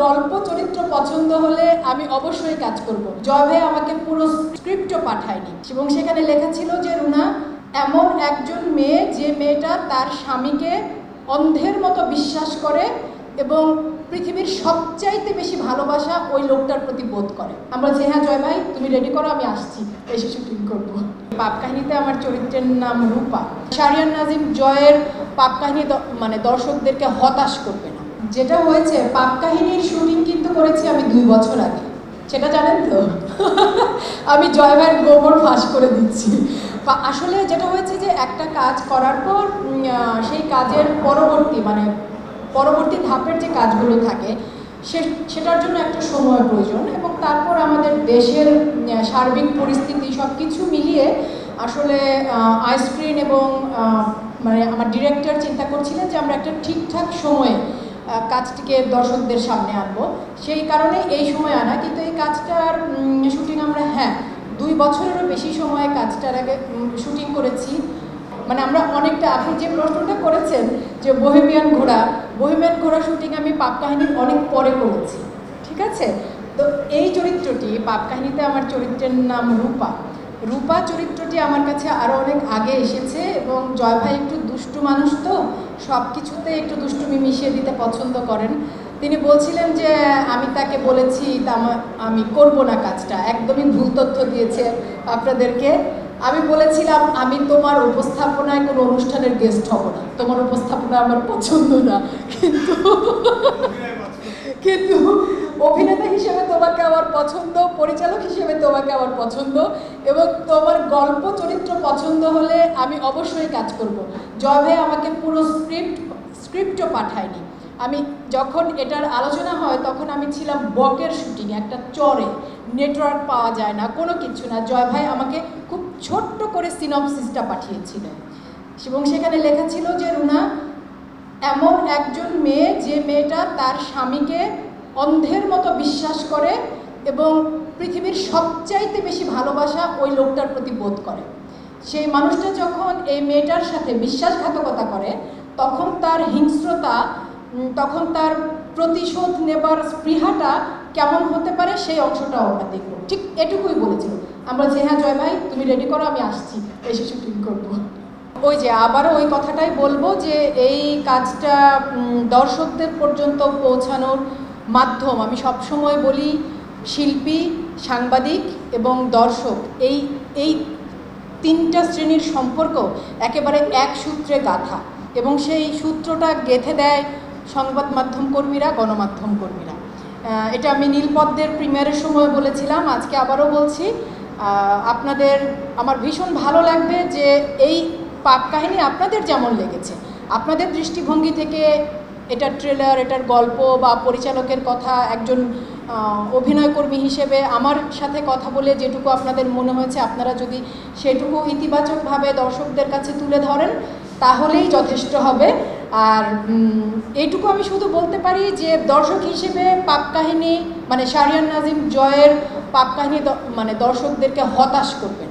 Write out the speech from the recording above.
গল্প চরিত্র পছন্দ হলে আমি অবশ্যই কাজ করব। জয় ভাই আমাকে পুরো স্ক্রিপ্টও পাঠায়নি এবং সেখানে লেখা ছিল যে রুনা এমন একজন মেয়ে যে মেয়েটা তার স্বামীকে অন্ধের মতো বিশ্বাস করে এবং পৃথিবীর সবচাইতে বেশি ভালোবাসা ওই লোকটার প্রতি বোধ করে। আমরা বলছি হ্যাঁ জয় ভাই তুমি রেডি করো, আমি আসছি, এসে শুটিং করবো। পাপ কাহিনীতে আমার চরিত্রের নাম রূপা। শাহরিয়ার নাজিম জয়ের পাপ কাহিনী মানে দর্শকদেরকে হতাশ করবে না। যেটা হয়েছে, পাপ কাহিনীর শুটিং কিন্তু করেছি আমি 2 বছর আগে, সেটা জানেন তো। আমি জয় ভাইয়ের গোবর ফাঁস করে দিচ্ছি। আসলে যেটা হয়েছে যে একটা কাজ করার পর সেই কাজের পরবর্তী ধাপের যে কাজগুলো থাকে সেটার জন্য একটা সময় প্রয়োজন এবং তারপর আমাদের দেশের সার্বিক পরিস্থিতি সব কিছু মিলিয়ে আসলে আইস্ক্রিন এবং মানে আমার ডিরেক্টর চিন্তা করছিলেন যে আমরা একটা ঠিকঠাক সময়ে কাজটিকে দর্শকদের সামনে আনবো, সেই কারণে এই সময় আনা। কিন্তু এই কাজটার শুটিং আমরা 2 বছরেরও বেশি সময় কাজটার আগে শুটিং করেছি। মানে আমরা অনেকটা, আপনি যে প্রশ্নটা করেছেন যে বহেমিয়ান ঘোড়া শুটিং আমি পাপ কাহিনীর অনেক পরে করেছি, ঠিক আছে। তো এই চরিত্রটি পাপ কাহিনীতে আমার চরিত্রের নাম রূপা চরিত্রটি আমার কাছে আরও অনেক আগে এসেছে এবং জয় ভাই একটু দুষ্টু মানুষ, তো সব কিছুতে একটু দুষ্টুমি মিশিয়ে দিতে পছন্দ করেন। তিনি বলছিলেন যে আমি তাকে বলেছি আমি করব না কাজটা, একদমই ভুল তথ্য দিয়েছে আপনাদেরকে। আমি বলেছিলাম আমি তোমার উপস্থাপনায় কোনো অনুষ্ঠানের গেস্ট হব না, তোমার উপস্থাপনা আমার পছন্দ না, কিন্তু অভিনেতা হিসেবে তোমাকে আমার পছন্দ, পরিচালক হিসেবে তোমাকে আমার পছন্দ এবং তোমার গল্প চরিত্র পছন্দ হলে আমি অবশ্যই কাজ করব। জয় ভাই আমাকে পুরো স্ক্রিপ্টও পাঠায়নি। আমি যখন এটার আলোচনা হয় তখন আমি ছিলাম বকের শুটিং, একটা চরে, নেটওয়ার্ক পাওয়া যায় না, কোনো কিছু না। জয় ভাই আমাকে খুব ছোট্ট করে সিনপসিসটা পাঠিয়েছিলেন এবং সেখানে লেখা ছিল যে রুনা এমন একজন মেয়ে যে মেয়েটা তার স্বামীকে অন্ধের মতো বিশ্বাস করে এবং পৃথিবীর সবচাইতে বেশি ভালোবাসা ওই লোকটার প্রতি বোধ করে। সেই মানুষটা যখন এই মেয়েটার সাথে বিশ্বাসঘাতকতা করে তখন তার হিংস্রতা, তখন তার প্রতিশোধ নেবার স্পৃহাটা কেমন হতে পারে সেই অংশটাও আমরা দেখব। ঠিক এটুকুই বলেছিল। আমরা যে হ্যাঁ জয় ভাই তুমি রেডি করো, আমি আসছি, এসে শুটিং করবো। ওই যে আবারও ওই কথাটাই বলবো যে এই কাজটা দর্শকদের পর্যন্ত পৌঁছানোর মাধ্যম, আমি সবসময় বলি শিল্পী, সাংবাদিক এবং দর্শক এই 3টা শ্রেণীর সম্পর্ক একেবারে এক সূত্রে গাঁথা এবং সেই সূত্রটা গেঁথে দেয় সংবাদ মাধ্যম কর্মীরা, গণমাধ্যম কর্মীরা। এটা আমি নীলপদ্মের প্রিমিয়ারের সময় বলেছিলাম, আজকে আবারও বলছি। আমার ভীষণ ভালো লাগবে যে এই পাপ কাহিনী আপনাদের যেমন লেগেছে, আপনাদের দৃষ্টিভঙ্গি থেকে এটার ট্রেলার, এটার গল্প বা পরিচালকের কথা, একজন অভিনয়কর্মী হিসেবে আমার সাথে কথা বলে যেটুকু আপনাদের মনে হয়েছে, আপনারা যদি সেটুকু ইতিবাচকভাবে দর্শকদের কাছে তুলে ধরেন তাহলেই যথেষ্ট হবে। আর এইটুকু আমি শুধু বলতে পারি যে দর্শক হিসেবে পাপ কাহিনী মানে শাহরিয়ার নাজিম জয়ের পাপ কাহিনী মানে দর্শকদেরকে হতাশ করবে না।